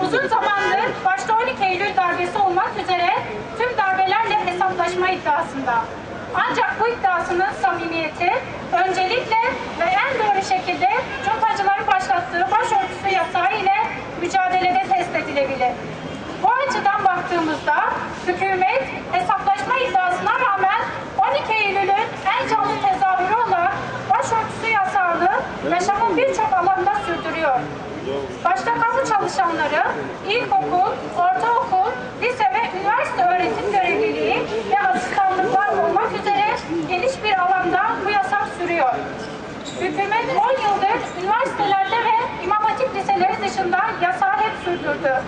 Uzun zamandır başta 12 Eylül darbesi olmak üzere tüm darbelerle hesaplaşma iddiasında. Ancak bu iddiasının samimiyeti öncelikle ve en doğru şekilde cuntacıların başlattığı başörtüsü yasağı ile mücadelede test edilebilir. Bu açıdan baktığımızda hükümet hesaplaşma iddiasına rağmen 12 Eylül'ün en canlı tezahürü olan başörtüsü yasağını yaşamın birçok alanında sürdürüyor. Başta kamu çalışanları, ilkokul, ortaokul, lise ve üniversite öğretim görevliliği ve asistanlıklar olmak üzere geniş bir alanda bu yasak sürüyor. Hükümet 10 yıldır üniversitelerde ve İmam Hatip liseleri dışında yasağı hep sürdürdü.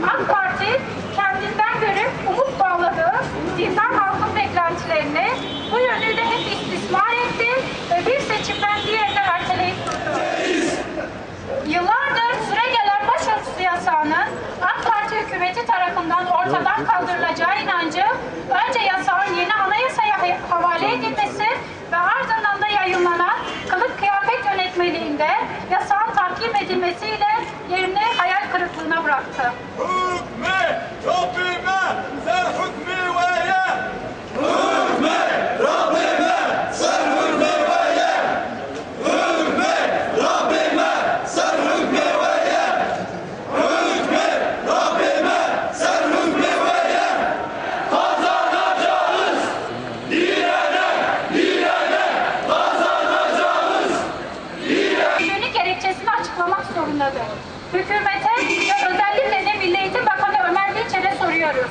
AK Parti kendinden görüp umut bağladığı dindar halkın beklentilerini bu yönüyle hep istismar etti ve bir seçimden diğerine erteleyip durdu. Yıllardır süregelen başörtüsü yasağının AK Parti hükümeti tarafından ortadan kaldırılacağı inancı önce yasağın yeni anayasaya havale edilmesi ve ardından da yayınlanan kılık kıyafet yönetmeliğinde yasağın takip edilmesiyle yerini hayal kırıklığına bıraktı. Hükme, Rabbime, sen hükmü ve ye. Hükme, Rabbime, sen hükmü ve ye. Hükme, Rabbime, sen hükmü ve ye. Hükme, Rabbime, sen hükmü ve ye. Kazanacağız, direne kazanacağız. Hükümlülük gerekçesini açıklamak zorundadır. Hükümete ve özellikle de Milli Eğitim Bakanı Ömer Dinçer'e soruyoruz.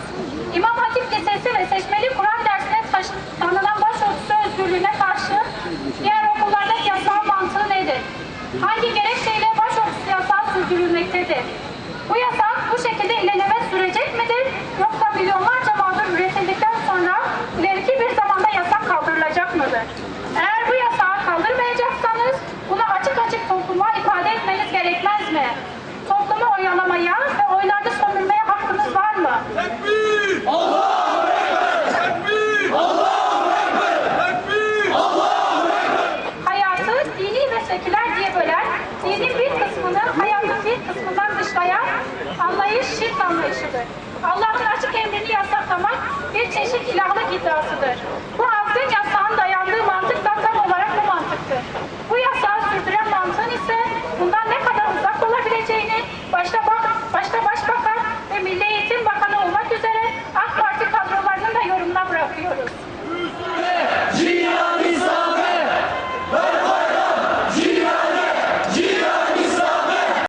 İmam Hatip Lisesi ve seçmeli Kur'an dersine tanınan başörtüsü özgürlüğüne karşı diğer okullardaki yasal mantığı nedir? Hangi gerekçeyle başörtüsü yasağı sürdürülmektedir? Bu yasak bu şekilde ilelebet sürecek midir? Yoksa milyonlarca mağdur üretildikten sonra ileriki bir zamanda yasak kaldırılacak mıdır? Eğer bu yasağı kaldırmayacaksanız bunu açık açık topluma ifade etmeniz gerekmez mi? Toplumu oyalamaya ve oylarda sömürmeye hakkınız var mı? Tekbir! Allahu Ekber! Tekbir! Allahu Ekber! Tekbir! Allahu Ekber! Hayatı dini ve seküler diye bölen, dinin bir kısmını hayatın bir kısmından dışlayan anlayış şirk anlayışıdır. Allah'ın açık emrini yasaklamak bir çeşit ilahlık iddiasıdır.